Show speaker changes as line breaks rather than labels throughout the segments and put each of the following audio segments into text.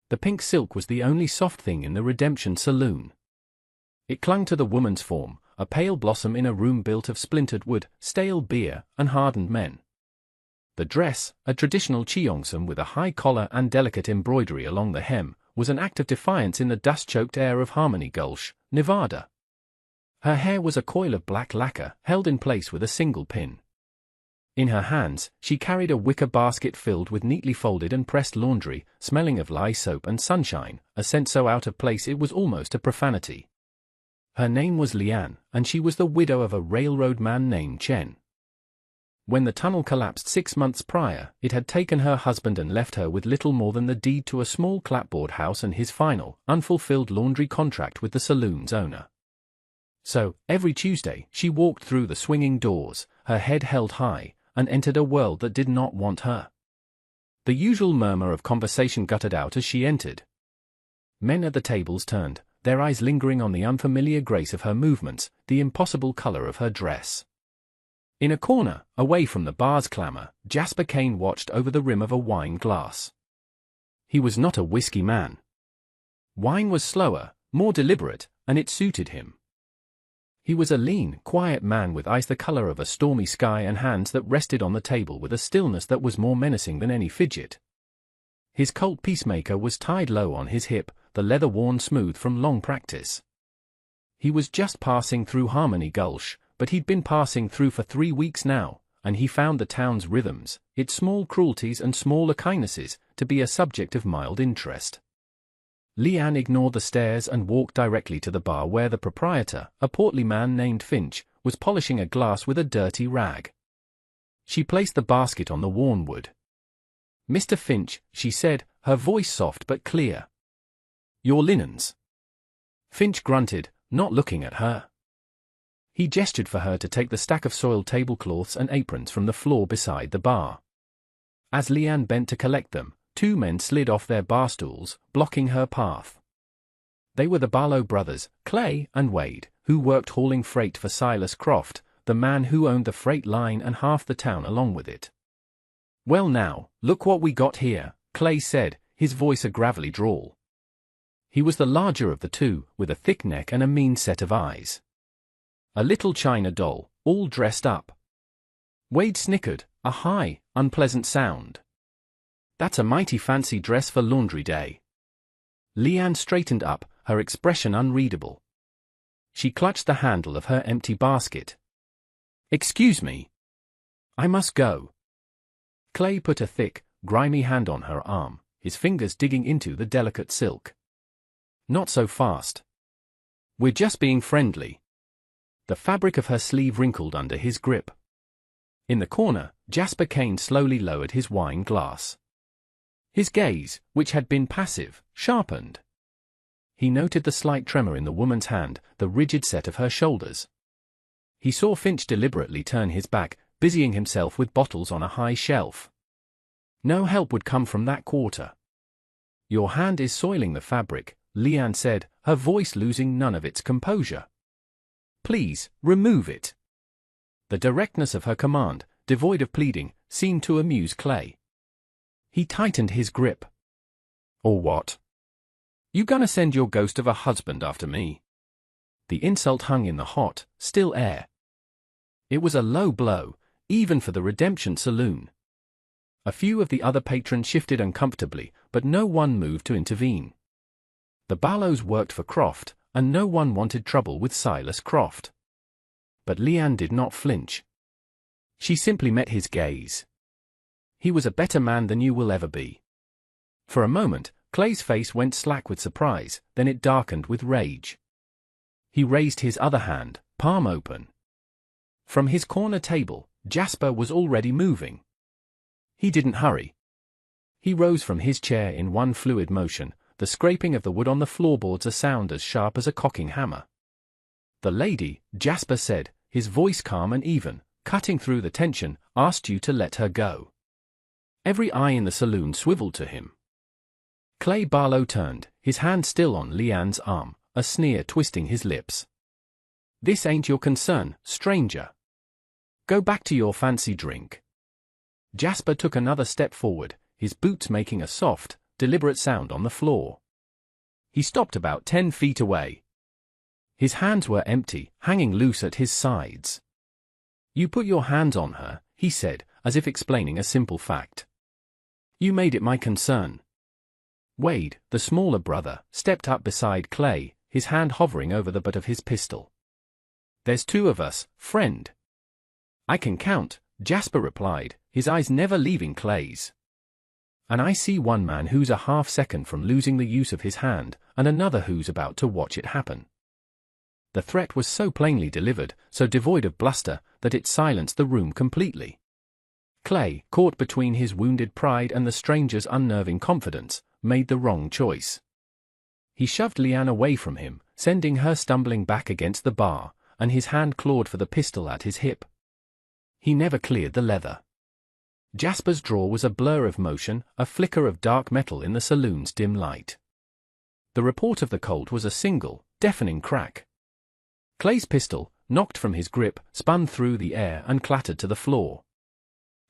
The pink silk was the only soft thing in the redemption saloon. It clung to the woman's form, a pale blossom in a room built of splintered wood, stale beer, and hardened men. The dress, a traditional cheongsam with a high collar and delicate embroidery along the hem, was an act of defiance in the dust-choked air of Harmony Gulch, Nevada. Her hair was a coil of black lacquer, held in place with a single pin. In her hands, she carried a wicker basket filled with neatly folded and pressed laundry, smelling of lye soap and sunshine, a scent so out of place it was almost a profanity. Her name was Leanne, and she was the widow of a railroad man named Chen. When the tunnel collapsed 6 months prior, it had taken her husband and left her with little more than the deed to a small clapboard house and his final, unfulfilled laundry contract with the saloon's owner. So, every Tuesday, she walked through the swinging doors, her head held high, and entered a world that did not want her. The usual murmur of conversation guttered out as she entered. Men at the tables turned, their eyes lingering on the unfamiliar grace of her movements, the impossible color of her dress. In a corner, away from the bar's clamor, Jasper Kane watched over the rim of a wine glass. He was not a whiskey man. Wine was slower, more deliberate, and it suited him. He was a lean, quiet man with eyes the color of a stormy sky and hands that rested on the table with a stillness that was more menacing than any fidget. His Colt peacemaker was tied low on his hip, the leather worn smooth from long practice. He was just passing through Harmony Gulch, but he'd been passing through for 3 weeks now, and he found the town's rhythms, its small cruelties and smaller kindnesses, to be a subject of mild interest. Leanne ignored the stares and walked directly to the bar where the proprietor, a portly man named Finch, was polishing a glass with a dirty rag. She placed the basket on the worn wood. "Mr. Finch," she said, her voice soft but clear. "Your linens." Finch grunted, not looking at her. He gestured for her to take the stack of soiled tablecloths and aprons from the floor beside the bar. As Leanne bent to collect them, 2 men slid off their bar stools, blocking her path. They were the Barlows brothers, Clay and Wade, who worked hauling freight for Silas Croft, the man who owned the freight line and half the town along with it. "Well now, look what we got here," Clay said, his voice a gravelly drawl. He was the larger of the two, with a thick neck and a mean set of eyes. A little china doll, all dressed up. Wade snickered, a high, unpleasant sound. "That's a mighty fancy dress for laundry day." Leanne straightened up, her expression unreadable. She clutched the handle of her empty basket. "Excuse me. I must go." Clay put a thick, grimy hand on her arm, his fingers digging into the delicate silk. "Not so fast. We're just being friendly." The fabric of her sleeve wrinkled under his grip. In the corner, Jasper Kane slowly lowered his wine glass. His gaze, which had been passive, sharpened. He noted the slight tremor in the woman's hand, the rigid set of her shoulders. He saw Finch deliberately turn his back, busying himself with bottles on a high shelf. No help would come from that quarter. "Your hand is soiling the fabric," Leanne said, her voice losing none of its composure. "Please, remove it." The directness of her command, devoid of pleading, seemed to amuse Clay. He tightened his grip. "Or what? You gonna send your ghost of a husband after me?" The insult hung in the hot, still air. It was a low blow, even for the redemption saloon. A few of the other patrons shifted uncomfortably, but no one moved to intervene. The Barlows worked for Croft, and no one wanted trouble with Silas Croft. But Leanne did not flinch. She simply met his gaze. "He was a better man than you will ever be." For a moment, Clay's face went slack with surprise, then it darkened with rage. He raised his other hand, palm open. From his corner table, Jasper was already moving. He didn't hurry. He rose from his chair in one fluid motion, the scraping of the wood on the floorboards a sound as sharp as a cocking hammer. "The lady," Jasper said, his voice calm and even, cutting through the tension, "asked you to let her go." Every eye in the saloon swiveled to him. Clay Barlow turned, his hand still on Leanne's arm, a sneer twisting his lips. "This ain't your concern, stranger. Go back to your fancy drink." Jasper took another step forward, his boots making a soft, deliberate sound on the floor. He stopped about 10 feet away. His hands were empty, hanging loose at his sides. "You put your hands on her," he said, as if explaining a simple fact. "You made it my concern." Wade, the smaller brother, stepped up beside Clay, his hand hovering over the butt of his pistol. "There's two of us, friend." "I can count," Jasper replied, his eyes never leaving Clay's. "And I see one man who's a half second from losing the use of his hand, and another who's about to watch it happen." The threat was so plainly delivered, so devoid of bluster, that it silenced the room completely. Clay, caught between his wounded pride and the stranger's unnerving confidence, made the wrong choice. He shoved Leanne away from him, sending her stumbling back against the bar, and his hand clawed for the pistol at his hip. He never cleared the leather. Jasper's draw was a blur of motion, a flicker of dark metal in the saloon's dim light. The report of the Colt was a single, deafening crack. Clay's pistol, knocked from his grip, spun through the air and clattered to the floor.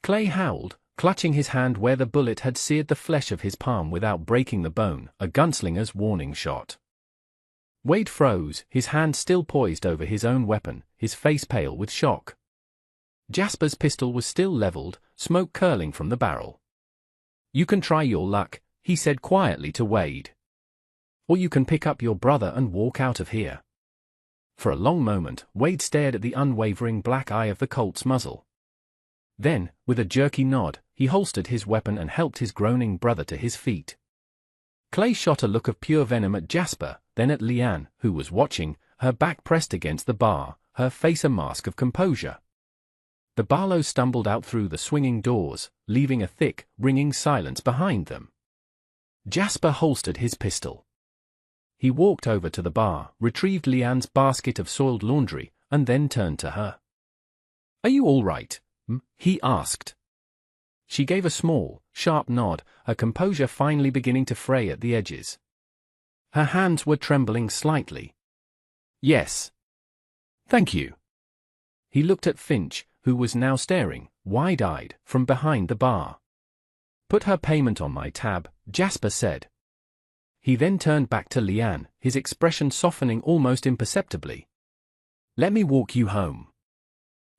Clay howled, clutching his hand where the bullet had seared the flesh of his palm without breaking the bone, a gunslinger's warning shot. Wade froze, his hand still poised over his own weapon, his face pale with shock. Jasper's pistol was still leveled, smoke curling from the barrel. "You can try your luck," he said quietly to Wade. "Or you can pick up your brother and walk out of here." For a long moment, Wade stared at the unwavering black eye of the Colt's muzzle. Then, with a jerky nod, he holstered his weapon and helped his groaning brother to his feet. Clay shot a look of pure venom at Jasper, then at Leanne, who was watching, her back pressed against the bar, her face a mask of composure. The Barlows stumbled out through the swinging doors, leaving a thick, ringing silence behind them. Jasper holstered his pistol. He walked over to the bar, retrieved Leanne's basket of soiled laundry, and then turned to her. "Are you all right?" he asked. She gave a small, sharp nod, her composure finally beginning to fray at the edges. Her hands were trembling slightly. "Yes. Thank you." He looked at Finch, who was now staring, wide-eyed, from behind the bar. "Put her payment on my tab," Jasper said. He then turned back to Leanne, his expression softening almost imperceptibly. "Let me walk you home."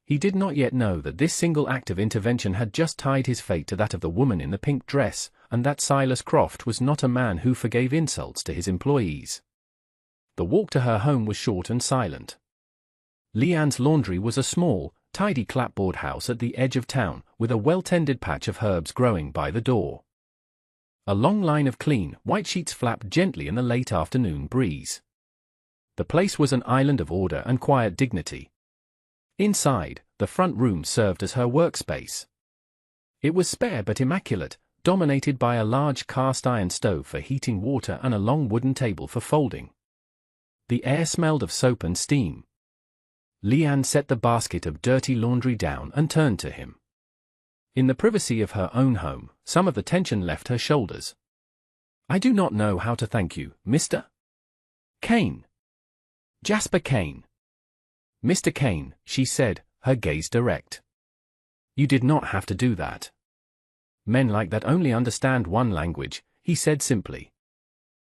He did not yet know that this single act of intervention had just tied his fate to that of the woman in the pink dress, and that Silas Croft was not a man who forgave insults to his employees. The walk to her home was short and silent. Leanne's laundry was a small, tidy clapboard house at the edge of town, with a well-tended patch of herbs growing by the door. A long line of clean, white sheets flapped gently in the late afternoon breeze. The place was an island of order and quiet dignity. Inside, the front room served as her workspace. It was spare but immaculate, dominated by a large cast-iron stove for heating water and a long wooden table for folding. The air smelled of soap and steam. Leanne set the basket of dirty laundry down and turned to him. In the privacy of her own home, some of the tension left her shoulders. "I do not know how to thank you, Mr. Kane." "Jasper Kane." "Mr. Kane," she said, her gaze direct. "You did not have to do that. Men like that only understand one language," he said simply.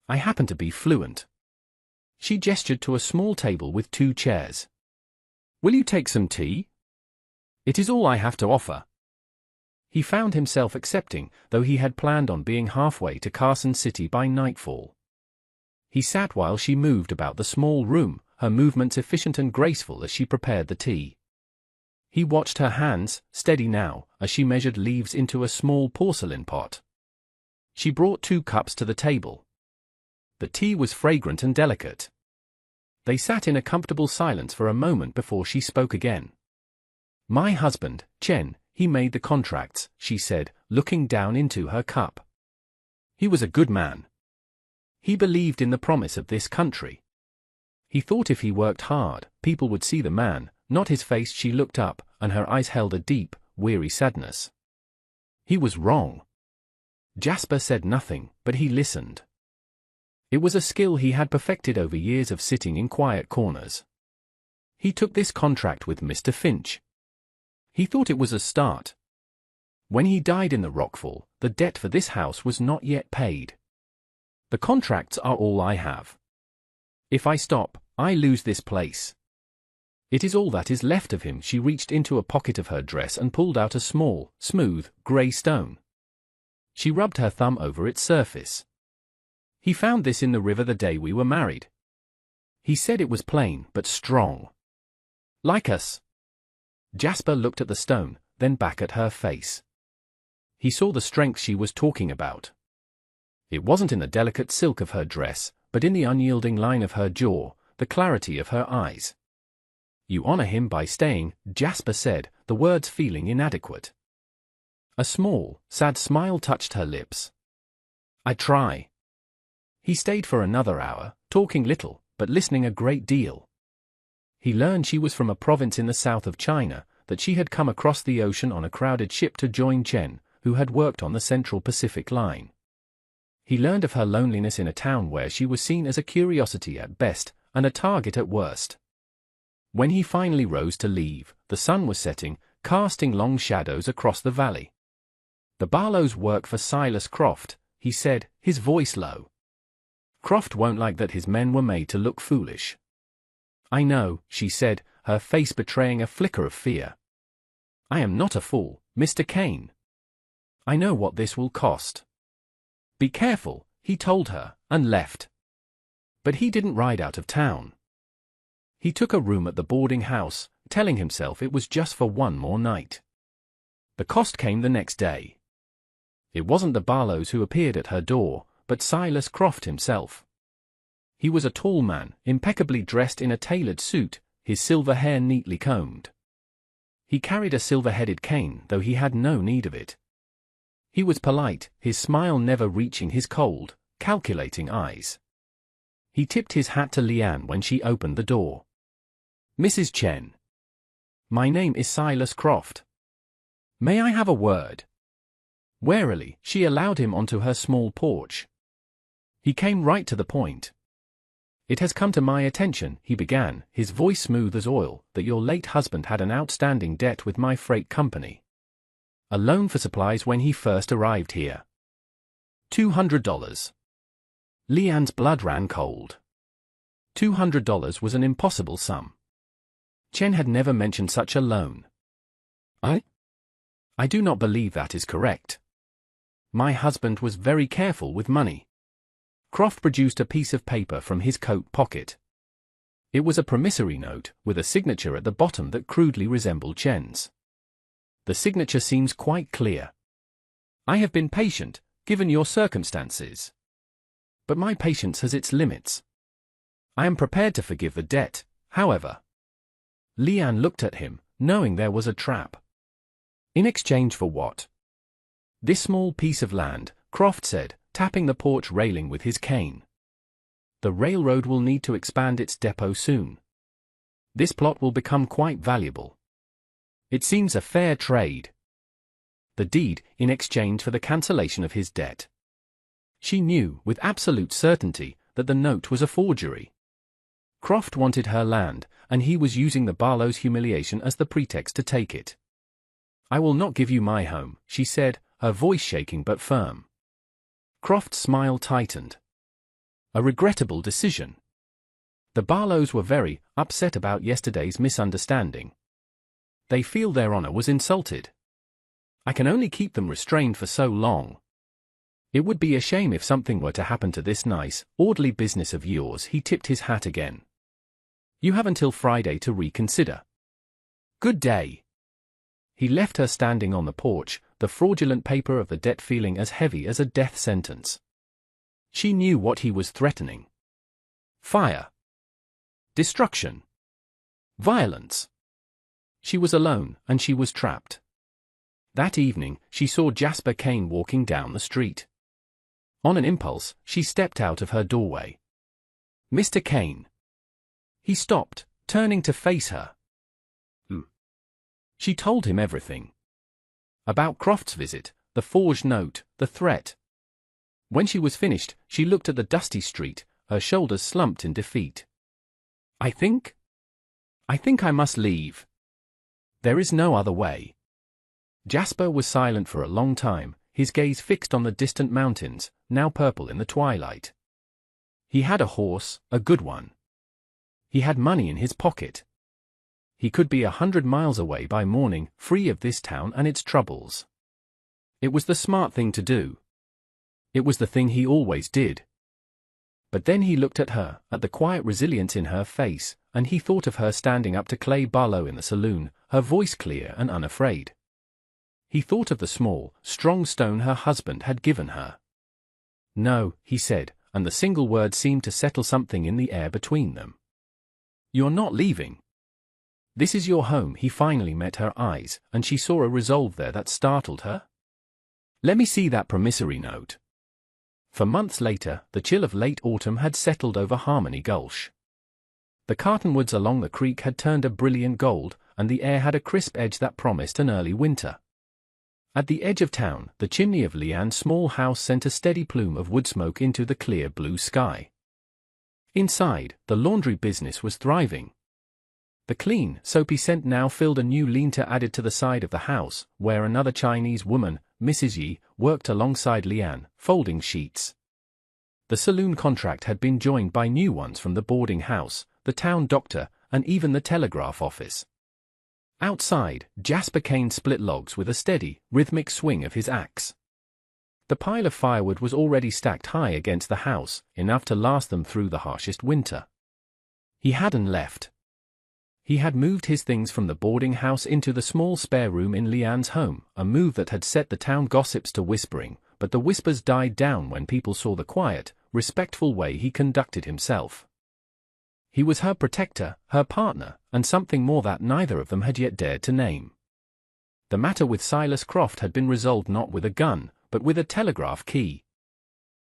"I happen to be fluent." She gestured to a small table with 2 chairs. "Will you take some tea? It is all I have to offer." He found himself accepting, though he had planned on being halfway to Carson City by nightfall. He sat while she moved about the small room, her movements efficient and graceful as she prepared the tea. He watched her hands, steady now, as she measured leaves into a small porcelain pot. She brought 2 cups to the table. The tea was fragrant and delicate. They sat in a comfortable silence for a moment before she spoke again. "My husband, Chen, he made the contracts," she said, looking down into her cup. "He was a good man. He believed in the promise of this country. He thought if he worked hard, people would see the man, not his face." She looked up, and her eyes held a deep, weary sadness. "He was wrong." Jasper said nothing, but he listened. It was a skill he had perfected over years of sitting in quiet corners. He took this contract with Mr. Finch. He thought it was a start. When he died in the rockfall, the debt for this house was not yet paid. The contracts are all I have. If I stop, I lose this place. It is all that is left of him. She reached into a pocket of her dress and pulled out a small, smooth, grey stone. She rubbed her thumb over its surface. He found this in the river the day we were married. He said it was plain but strong. Like us. Jasper looked at the stone, then back at her face. He saw the strength she was talking about. It wasn't in the delicate silk of her dress, but in the unyielding line of her jaw, the clarity of her eyes. You honor him by staying, Jasper said, the words feeling inadequate. A small, sad smile touched her lips. I try. He stayed for another hour, talking little, but listening a great deal. He learned she was from a province in the south of China, that she had come across the ocean on a crowded ship to join Chen, who had worked on the Central Pacific Line. He learned of her loneliness in a town where she was seen as a curiosity at best, and a target at worst. When he finally rose to leave, the sun was setting, casting long shadows across the valley. The Barlows work for Silas Croft, he said, his voice low. Croft won't like that his men were made to look foolish. I know, she said, her face betraying a flicker of fear. I am not a fool, Mr. Kane. I know what this will cost. Be careful, he told her, and left. But he didn't ride out of town. He took a room at the boarding house, telling himself it was just for one more night. The cost came the next day. It wasn't the Barlows who appeared at her door, but Silas Croft himself. He was a tall man, impeccably dressed in a tailored suit, his silver hair neatly combed. He carried a silver-headed cane, though he had no need of it. He was polite, his smile never reaching his cold, calculating eyes. He tipped his hat to Leanne when she opened the door. Mrs. Chen. My name is Silas Croft. May I have a word? Warily, she allowed him onto her small porch. He came right to the point. It has come to my attention, he began, his voice smooth as oil, that your late husband had an outstanding debt with my freight company. A loan for supplies when he first arrived here. $200. Leanne's blood ran cold. $200 was an impossible sum. Chen had never mentioned such a loan. I do not believe that is correct. My husband was very careful with money. Croft produced a piece of paper from his coat pocket. It was a promissory note, with a signature at the bottom that crudely resembled Chen's. The signature seems quite clear. I have been patient, given your circumstances. But my patience has its limits. I am prepared to forgive the debt, however. Leanne looked at him, knowing there was a trap. In exchange for what? This small piece of land, Croft said, tapping the porch railing with his cane. The railroad will need to expand its depot soon. This plot will become quite valuable. It seems a fair trade. The deed, in exchange for the cancellation of his debt. She knew, with absolute certainty, that the note was a forgery. Croft wanted her land, and he was using the Barlows' humiliation as the pretext to take it. I will not give you my home, she said, her voice shaking but firm. Croft's smile tightened. A regrettable decision. The Barlows were very upset about yesterday's misunderstanding. They feel their honor was insulted. I can only keep them restrained for so long. It would be a shame if something were to happen to this nice, orderly business of yours. He tipped his hat again. You have until Friday to reconsider. Good day. He left her standing on the porch, the fraudulent paper of the debt feeling as heavy as a death sentence. She knew what he was threatening. Fire. Destruction. Violence. She was alone, and she was trapped. That evening, she saw Jasper Kane walking down the street. On an impulse, she stepped out of her doorway. Mr. Kane. He stopped, turning to face her. She told him everything. About Croft's visit, the forged note, the threat. When she was finished, she looked at the dusty street, her shoulders slumped in defeat. I think I must leave. There is no other way. Jasper was silent for a long time, his gaze fixed on the distant mountains, now purple in the twilight. He had a horse, a good one. He had money in his pocket. He could be 100 miles away by morning, free of this town and its troubles. It was the smart thing to do. It was the thing he always did. But then he looked at her, at the quiet resilience in her face, and he thought of her standing up to Clay Barlow in the saloon, her voice clear and unafraid. He thought of the small, strong stone her husband had given her. "No," he said, and the single word seemed to settle something in the air between them. "You're not leaving. This is your home." He finally met her eyes, and she saw a resolve there that startled her. "Let me see that promissory note." For months later, the chill of late autumn had settled over Harmony Gulch. The cottonwoods along the creek had turned a brilliant gold, and the air had a crisp edge that promised an early winter. At the edge of town, the chimney of Leanne's small house sent a steady plume of wood smoke into the clear blue sky. Inside, the laundry business was thriving. The clean, soapy scent now filled a new lean-to added to the side of the house, where another Chinese woman, Mrs. Yi, worked alongside Leanne, folding sheets. The saloon contract had been joined by new ones from the boarding house, the town doctor, and even the telegraph office. Outside, Jasper Kane split logs with a steady, rhythmic swing of his axe. The pile of firewood was already stacked high against the house, enough to last them through the harshest winter. He hadn't left. He had moved his things from the boarding house into the small spare room in Leanne's home, a move that had set the town gossips to whispering, but the whispers died down when people saw the quiet, respectful way he conducted himself. He was her protector, her partner, and something more that neither of them had yet dared to name. The matter with Silas Croft had been resolved not with a gun, but with a telegraph key.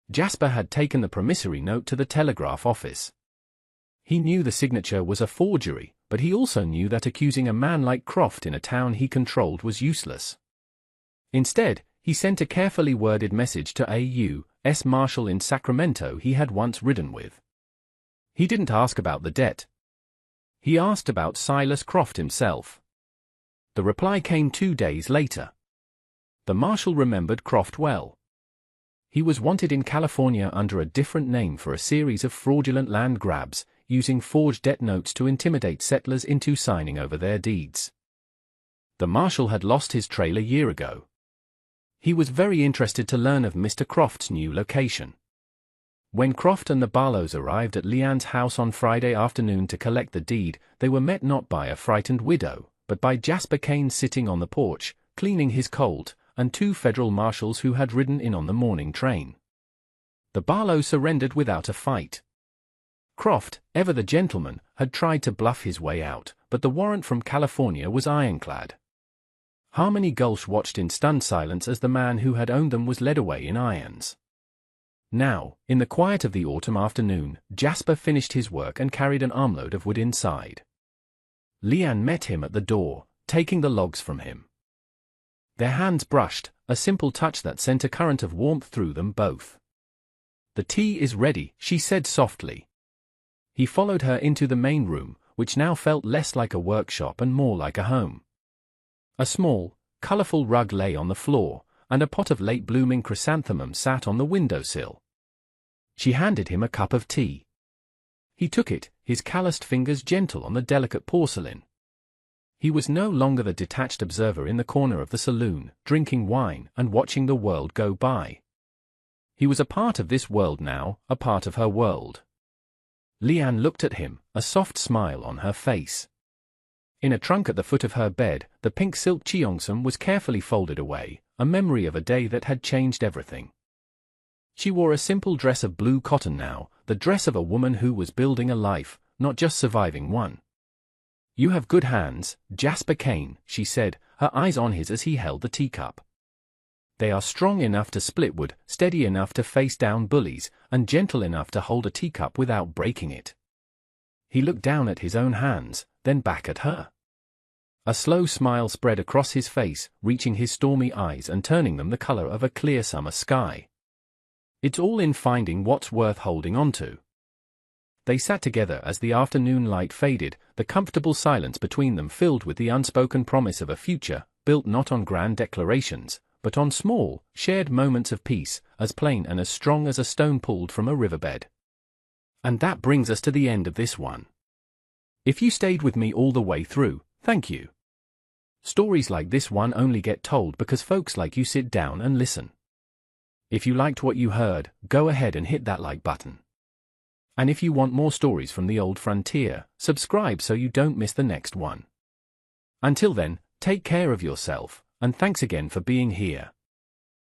Jasper had taken the promissory note to the telegraph office. He knew the signature was a forgery, but he also knew that accusing a man like Croft in a town he controlled was useless. Instead, he sent a carefully worded message to a U.S. Marshal in Sacramento he had once ridden with. He didn't ask about the debt. He asked about Silas Croft himself. The reply came 2 days later. The marshal remembered Croft well. He was wanted in California under a different name for a series of fraudulent land grabs, using forged debt notes to intimidate settlers into signing over their deeds. The marshal had lost his trail a year ago. He was very interested to learn of Mr. Croft's new location. When Croft and the Barlows arrived at Leanne's house on Friday afternoon to collect the deed, they were met not by a frightened widow, but by Jasper Kane sitting on the porch, cleaning his Colt, and 2 federal marshals who had ridden in on the morning train. The Barlow surrendered without a fight. Croft, ever the gentleman, had tried to bluff his way out, but the warrant from California was ironclad. Harmony Gulch watched in stunned silence as the man who had owned them was led away in irons. Now, in the quiet of the autumn afternoon, Jasper finished his work and carried an armload of wood inside. Leanne met him at the door, taking the logs from him. Their hands brushed, a simple touch that sent a current of warmth through them both. "The tea is ready," she said softly. He followed her into the main room, which now felt less like a workshop and more like a home. A small, colorful rug lay on the floor, and a pot of late-blooming chrysanthemums sat on the windowsill. She handed him a cup of tea. He took it, his calloused fingers gentle on the delicate porcelain. He was no longer the detached observer in the corner of the saloon, drinking wine and watching the world go by. He was a part of this world now, a part of her world. Leanne looked at him, a soft smile on her face. In a trunk at the foot of her bed, the pink silk cheongsam was carefully folded away, a memory of a day that had changed everything. She wore a simple dress of blue cotton now, the dress of a woman who was building a life, not just surviving one. "You have good hands, Jasper Kane," she said, her eyes on his as he held the teacup. "They are strong enough to split wood, steady enough to face down bullies, and gentle enough to hold a teacup without breaking it." He looked down at his own hands, then back at her. A slow smile spread across his face, reaching his stormy eyes and turning them the color of a clear summer sky. "It's all in finding what's worth holding on to." They sat together as the afternoon light faded, the comfortable silence between them filled with the unspoken promise of a future, built not on grand declarations, but on small, shared moments of peace, as plain and as strong as a stone pulled from a riverbed. And that brings us to the end of this one. If you stayed with me all the way through, thank you. Stories like this one only get told because folks like you sit down and listen. If you liked what you heard, go ahead and hit that like button. And if you want more stories from the old frontier, subscribe so you don't miss the next one. Until then, take care of yourself, and thanks again for being here.